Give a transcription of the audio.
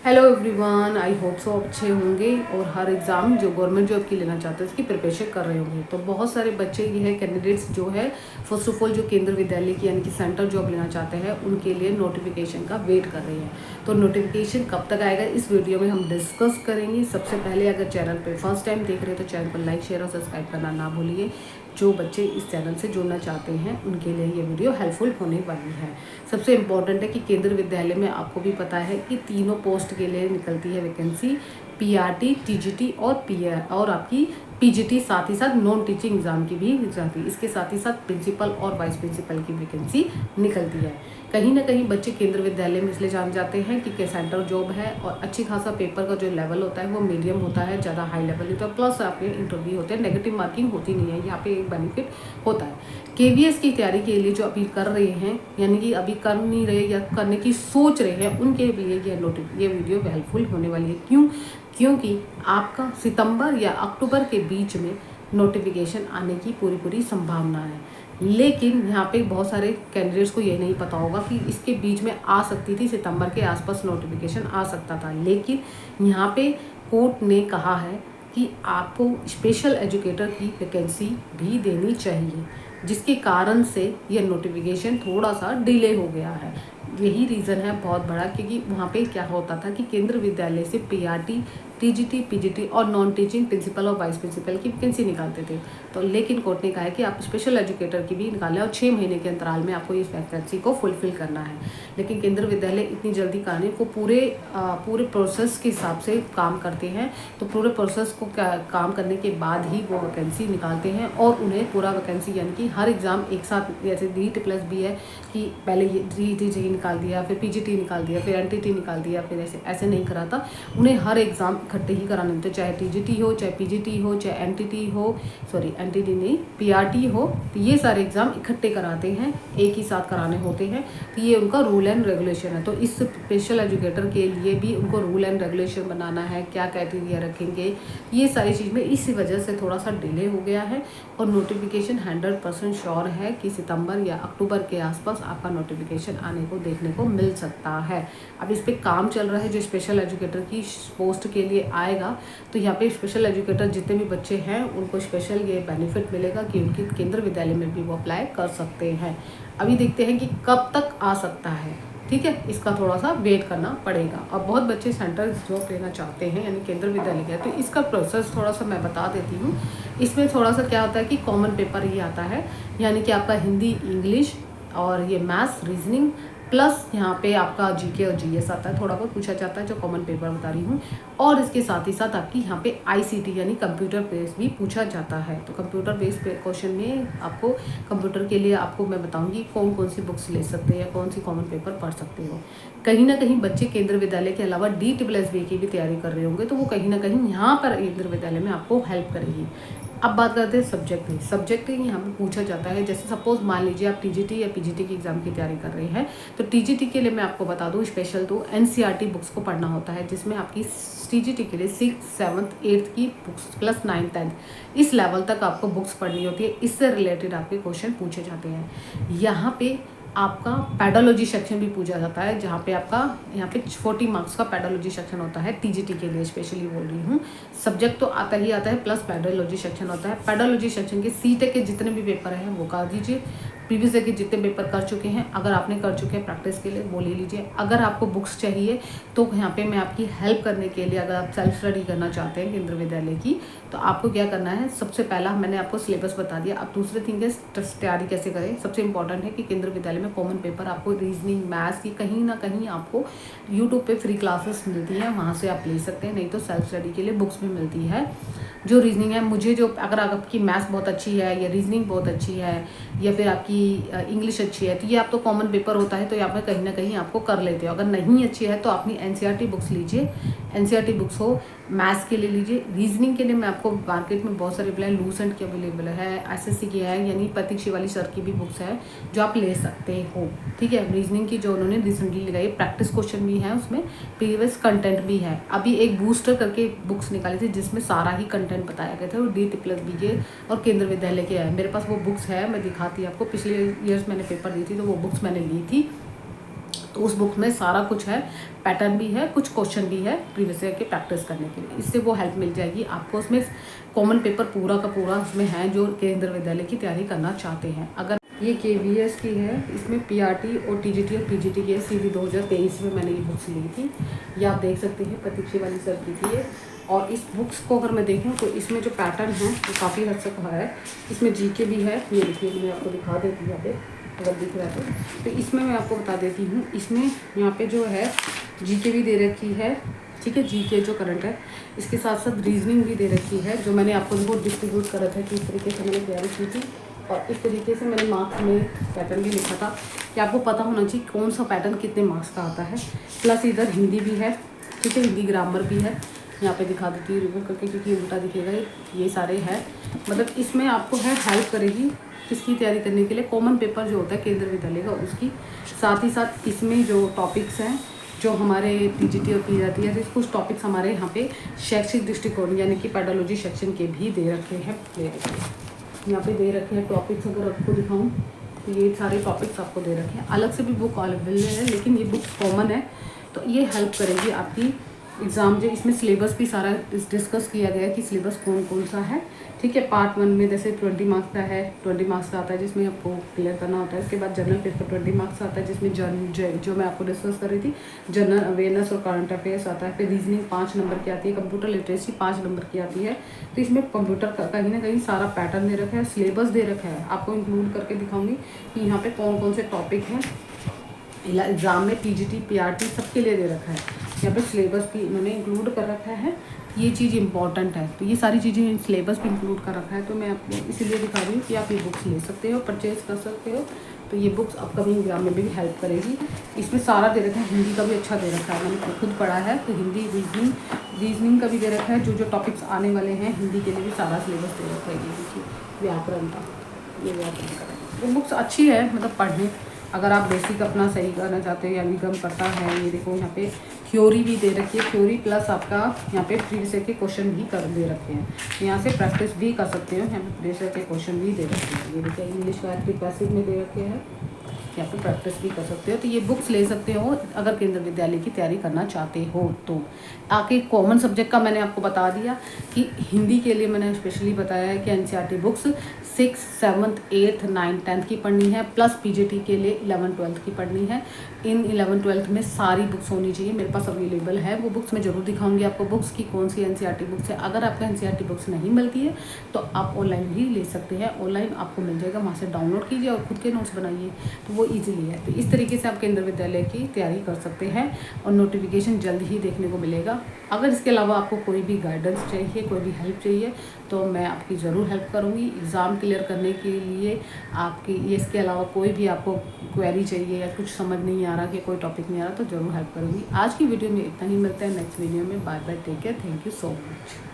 Hello everyone, I hope so अच्छे होंगे और हर एग्ज़ाम जो गवर्नमेंट जॉब की लेना चाहते हैं उसकी प्रिपरेशन कर रहे होंगे। तो बहुत सारे बच्चे ये है कैंडिडेट्स जो है फर्स्ट ऑफ ऑल जो केंद्र विद्यालय की यानी कि सेंट्रल जॉब लेना चाहते हैं उनके लिए नोटिफिकेशन का वेट कर रहे हैं। तो नोटिफिकेशन कब तक आएगा इस वीडियो में हम डिस्कस करेंगे। सबसे पहले अगर चैनल पर फर्स्ट टाइम देख रहे हैं तो चैनल को लाइक शेयर और सब्सक्राइब करना ना भूलिए। जो बच्चे इस चैनल से जुड़ना चाहते हैं उनके लिए ये वीडियो हेल्पफुल होने वाली है। सबसे इम्पॉर्टेंट है कि केंद्र विद्यालय में आपको भी पता है कि तीनों पोस्ट के लिए निकलती है वैकेंसी, पीआरटी, टीजीटी और पीआर और आपकी पीजीटी, साथ ही साथ नॉन टीचिंग एग्जाम की भी जाती है। इसके साथ ही साथ प्रिंसिपल और वाइस प्रिंसिपल की वैकेंसी निकलती है। कहीं ना कहीं बच्चे केंद्र विद्यालय में इसलिए जान जाते हैं कि सेंट्रल जॉब है और अच्छी खासा पेपर का जो लेवल होता है वो मीडियम होता है, ज़्यादा हाई लेवल नहीं होता, प्लस आपके इंटरव्यू होते हैं, नेगेटिव मार्किंग होती नहीं है, यहाँ पे एक बेनिफिट होता है। केवीएस की तैयारी के लिए जो अभी कर रहे हैं यानी कि अभी कर नहीं रहे या करने की सोच रहे हैं उनके लिए ये वीडियो हेल्पफुल होने वाली है। क्योंकि आपका सितंबर या अक्टूबर के बीच में नोटिफिकेशन आने की पूरी संभावना है। लेकिन यहाँ पे बहुत सारे कैंडिडेट्स को ये नहीं पता होगा कि इसके बीच में आ सकती थी, सितंबर के आसपास नोटिफिकेशन आ सकता था। लेकिन यहाँ पे कोर्ट ने कहा है कि आपको स्पेशल एजुकेटर की वैकेंसी भी देनी चाहिए, जिसके कारण से ये नोटिफिकेशन थोड़ा सा डिले हो गया है। यही रीज़न है बहुत बड़ा, क्योंकि वहाँ पे क्या होता था कि केंद्र विद्यालय से पीआरटी, टीजीटी, पीजीटी और नॉन टीचिंग प्रिंसिपल और वाइस प्रिंसिपल की वैकेंसी निकालते थे। तो लेकिन कोर्ट ने कहा है कि आप स्पेशल एजुकेटर की भी निकालें और 6 महीने के अंतराल में आपको इस वैकेंसी को फुलफिल करना है। लेकिन केंद्र विद्यालय इतनी जल्दी करने को पूरे प्रोसेस के हिसाब से काम करते हैं। तो पूरे प्रोसेस को काम करने के बाद ही वो वैकेंसी निकालते हैं और उन्हें पूरा वैकेंसी यानी कि हर एग्ज़ाम एक साथ, जैसे DEET+B है कि पहले ये DEET निकाल दिया, फिर पीजीटी निकाल दिया, फिर एनटीटी निकाल दिया, फिर ऐसे नहीं कराता। उन्हें हर एग्ज़ाम इकट्ठे ही कराने होते, चाहे टीजीटी हो, चाहे पीजीटी हो, चाहे एनटीटी नहीं, पीआरटी हो। तो ये सारे एग्ज़ाम इकट्ठे कराते हैं, एक ही साथ कराने होते हैं। तो ये उनका रूल एंड रेगुलेशन है। तो इस स्पेशल एजुकेटर के लिए भी उनको रूल एंड रेगुलेशन बनाना है, क्या क्राइटेरिया रखेंगे, ये सारी चीज़ में इसी वजह से थोड़ा सा डिले हो गया है। और नोटिफिकेशन 100% श्योर है कि सितंबर या अक्टूबर के आसपास आपका नोटिफिकेशन आने को देखने को मिल सकता है। अब इस पर काम चल रहा है, जो स्पेशल एजुकेटर की पोस्ट के लिए आएगा। तो यहाँ पे स्पेशल एजुकेटर जितने भी बच्चे हैं उनको स्पेशल ये बेनिफिट मिलेगा कि उनके केंद्र विद्यालय में भी वो अप्लाई कर सकते हैं। अभी देखते हैं कि कब तक आ सकता है, ठीक है, इसका थोड़ा सा वेट करना पड़ेगा। और बहुत बच्चे सेंट्रल जॉब लेना चाहते हैं यानी केंद्र विद्यालय का, तो इसका प्रोसेस थोड़ा सा मैं बता देती हूँ। इसमें थोड़ा सा क्या होता है कि कॉमन पेपर ही आता है, यानी कि आपका हिंदी, इंग्लिश और ये मैथ्स, रीजनिंग, प्लस यहाँ पे आपका जीके और जीएस आता है, थोड़ा बहुत पूछा जाता है, जो कॉमन पेपर बता रही हूँ। और इसके साथ ही साथ आपकी यहाँ पे आईसीटी यानी कंप्यूटर बेस भी पूछा जाता है। तो कंप्यूटर बेस क्वेश्चन में आपको कंप्यूटर के लिए आपको मैं बताऊँगी कौन कौन सी बुक्स ले सकते हैं या कौन सी कॉमन पेपर पढ़ सकते हो। कहीं ना कहीं बच्चे केंद्र विद्यालय के अलावा DEET+B की भी तैयारी कर रहे होंगे, तो वो कहीं ना कहीं यहाँ पर केंद्र विद्यालय में आपको हेल्प करेगी। अब बात करते हैं सब्जेक्ट की। सब्जेक्ट यहाँ पे पूछा जाता है, जैसे सपोज मान लीजिए आप टीजीटी या पीजीटी की एग्जाम की तैयारी कर रहे हैं, तो टीजीटी के लिए मैं आपको बता दूं स्पेशल तो एनसीईआरटी बुक्स को पढ़ना होता है, जिसमें आपकी टीजीटी के लिए 6th, 7th, 8th की बुक्स प्लस 9th, 10th इस लेवल तक आपको बुक्स पढ़नी होती है। इससे रिलेटेड आपके क्वेश्चन पूछे जाते हैं। यहाँ पे आपका पेडोलॉजी सेक्शन भी पूछा जाता है, जहाँ पे आपका यहाँ पे 40 मार्क्स का पेडोलॉजी सेक्शन होता है। टीजीटी के लिए स्पेशली बोल रही हूँ। सब्जेक्ट तो आता ही आता है, प्लस पेडोलॉजी सेक्शन होता है। पेडोलॉजी सेक्शन के सीटेट के जितने भी पेपर हैं वो कर दीजिए। प्रीवियस ईयर के जितने पेपर कर चुके हैं, अगर आपने कर चुके हैं प्रैक्टिस के लिए वो ले लीजिए। अगर आपको बुक्स चाहिए तो यहाँ पे मैं आपकी हेल्प करने के लिए, अगर आप सेल्फ स्टडी करना चाहते हैं केंद्र विद्यालय की, तो आपको क्या करना है, सबसे पहला मैंने आपको सिलेबस बता दिया। अब दूसरे थिंग है तैयारी कैसे करें। सबसे इंपॉर्टेंट है कि केंद्र विद्यालय में कॉमन पेपर आपको रीजनिंग, मैथ्स की कहीं ना कहीं आपको यूट्यूब पे फ्री क्लासेस मिलती हैं, वहाँ से आप ले सकते हैं। नहीं तो सेल्फ स्टडी के लिए बुक्स भी मिलती है। जो रीजनिंग है, मुझे जो अगर आपकी मैथ्स बहुत अच्छी है या रीजनिंग बहुत अच्छी है या फिर आपकी इंग्लिश अच्छी है, तो ये आप तो कॉमन पेपर होता है तो यहाँ पर कहीं ना कहीं आपको कर लेते हो। अगर नहीं अच्छी है तो अपनी एनसीईआरटी बुक्स लीजिए। एनसीईआरटी बुक्स हो, मैथ्स के लिए लीजिए। रीजनिंग के लिए मैं आपको मार्केट में बहुत सारे अवेलेबल, लूसेंट की अवेलेबल है, एसएससी की है, यानी प्रतीक शिवाली सर की भी बुक्स है जो आप ले सकते हो, ठीक है। रीजनिंग की जो उन्होंने रिसेंटली लगाई, प्रैक्टिस क्वेश्चन भी है उसमें, प्रीवियस कंटेंट भी है। अभी एक बूस्टर करके बुक्स निकाली थी जिसमें सारा ही कंटेंट बताया गया था, और DEET+B के और केंद्र विद्यालय के है। मेरे पास वो बुक्स है, मैं दिखाती आपको। पिछले ईयर्स मैंने पेपर दी थी तो वो बुक्स मैंने ली थी। तो उस बुक में सारा कुछ है, पैटर्न भी है, कुछ क्वेश्चन भी है प्रीवियस ईयर के प्रैक्टिस करने के लिए। इससे वो हेल्प मिल जाएगी आपको। उसमें कॉमन पेपर पूरा का पूरा उसमें है जो केंद्रीय विद्यालय की तैयारी करना चाहते हैं। अगर ये KVS की है, इसमें PRT और TGT और PGT की CB 2023 में मैंने ये बुक्स ली थी। ये आप देख सकते हैं, प्रतीक्षी वाली सर की थी ये। और इस बुक्स को अगर मैं देखूँ तो इसमें जो पैटर्न है वो काफ़ी हद तक है। इसमें GK भी है, ये देखिए मैं आपको दिखा देती हूँ यहाँ पे अगर दिख रहा है तो इसमें मैं आपको बता देती हूँ। इसमें यहाँ पे जो है GK भी दे रखी है, ठीक है, GK जो करंट है, इसके साथ साथ रीजनिंग भी दे रखी है, जो मैंने आपको देखो डिस्ट्रीब्यूट करा था कि इस तरीके से मैंने तैयारी की थी। और इस तरीके से मैंने मार्क्स में पैटर्न भी लिखा था कि आपको पता होना चाहिए कौन सा पैटर्न कितने मार्क्स का आता है। प्लस इधर हिंदी भी है, ठीक है, हिंदी ग्रामर भी है। यहाँ पे दिखा देती हूँ रिव्यू करके क्योंकि उल्टा दिखेगा, ये सारे हैं। मतलब इसमें आपको है हेल्प करेगी किसकी तैयारी करने के लिए, कॉमन पेपर जो होता है केंद्रीय विद्यालय का उसकी। साथ ही साथ इसमें जो टॉपिक्स हैं जो हमारे TGT और PRT है, कुछ टॉपिक्स हमारे यहाँ पे शैक्षिक दृष्टिकोण यानी कि पेडोलॉजी सेक्शन के भी दे रखे हैं। यहाँ पे दे रखे हैं टॉपिक्स, अगर आपको दिखाऊँ तो ये सारे टॉपिक्स आपको दे रखे हैं। अलग से भी बुक अवेलेबल है लेकिन ये बुक कॉमन है, तो ये हेल्प करेगी आपकी एग्ज़ाम। जो इसमें सिलेबस भी सारा डिस्कस किया गया है कि सिलेबस कौन कौन सा है, ठीक है। पार्ट 1 में जैसे 20 मार्क्स का है, 20 मार्क्स का आता है जिसमें आपको क्लियर करना होता है। इसके बाद जनरल पेपर 20 मार्क्स आता है जिसमें जो मैं आपको डिस्कस कर रही थी, जनरल अवेयरनेस और करंट अफेयर्स आता है। फिर रीजनिंग 5 नंबर की आती है, कंप्यूटर लिटरेसी 5 नंबर की आती है। तो इसमें कंप्यूटर का कहीं ना कहीं सारा पैटर्न दे रखा है, सिलेबस दे रखा है। आपको इंक्लूड करके दिखाऊंगी कि यहाँ पे कौन कौन से टॉपिक हैं एग्ज़ाम में TGT PRT सबके लिए दे रखा है। यहाँ पे सिलेबस भी इन्होंने इंक्लूड कर रखा है, ये चीज़ इंपॉर्टेंट है। तो ये सारी चीज़ें सिलेबस भी इंक्लूड कर रखा है, तो मैं आपको इसीलिए दिखा रही हूँ कि आप ये बुक्स ले सकते हो, परचेज कर सकते हो। तो ये बुक्स अपकमिंग एग्जाम में भी हेल्प करेगी। इसमें सारा दे रखा है, हिंदी का भी अच्छा दे रखा है, मैंने खुद पढ़ा है। तो हिंदी रीजनिंग का भी दे रखा है, जो टॉपिक्स आने वाले हैं हिंदी के लिए भी सारा सिलेबस दे रखा है। ये देखिए व्याकरण का, ये व्याकरण का वो बुक्स अच्छी है मतलब पढ़ने, अगर आप बेसिक अपना सही करना चाहते हो या निगम करता है। ये देखो यहाँ पे थ्योरी भी दे रखी है, थ्योरी प्लस आपका यहाँ पे प्रीवियस ईयर के क्वेश्चन भी कर दे रखे हैं, यहाँ से प्रैक्टिस भी कर सकते हो। यहाँ पे प्रीवियस ईयर के क्वेश्चन भी दे रखे हैं। ये देखिए इंग्लिश का पैसेज में दे रखे हैं, यहाँ पे प्रैक्टिस भी कर सकते हो। तो ये बुक्स ले सकते हो अगर केंद्रीय विद्यालय की तैयारी करना चाहते हो। तो आके कॉमन सब्जेक्ट का मैंने आपको बता दिया कि हिंदी के लिए मैंने स्पेशली बताया है कि NCERT books 6th, 7th, 8th, 9th, 10th की पढ़नी है, प्लस PGT के लिए 11th, 12th की पढ़नी है। इन 11th, 12th में सारी बुक्स होनी चाहिए, मेरे पास अवेलेबल है। वो बुक्स मैं ज़रूर दिखाऊंगी आपको बुक्स की कौन सी NCERT बुक्स है। अगर आपको NCERT बुक्स नहीं मिलती है तो आप ऑनलाइन भी ले सकते हैं, ऑनलाइन आपको मिल जाएगा, वहाँ से डाउनलोड कीजिए और खुद के नोट्स बनाइए, तो वो ईजिली है। तो इस तरीके से आप केंद्रीय विद्यालय की तैयारी कर सकते हैं और नोटिफिकेशन जल्द ही देखने को मिलेगा। अगर इसके अलावा आपको कोई भी गाइडेंस चाहिए, कोई भी हेल्प चाहिए, तो मैं आपकी ज़रूर हेल्प करूँगी एग्ज़ाम क्लियर करने के लिए। आपकी ये इसके अलावा कोई भी आपको क्वेरी चाहिए या कुछ समझ नहीं आ रहा कि कोई टॉपिक नहीं आ रहा, तो ज़रूर हेल्प करूँगी। आज की वीडियो में इतना ही, मिलता है नेक्स्ट वीडियो में। Bye bye, take care, thank you so much.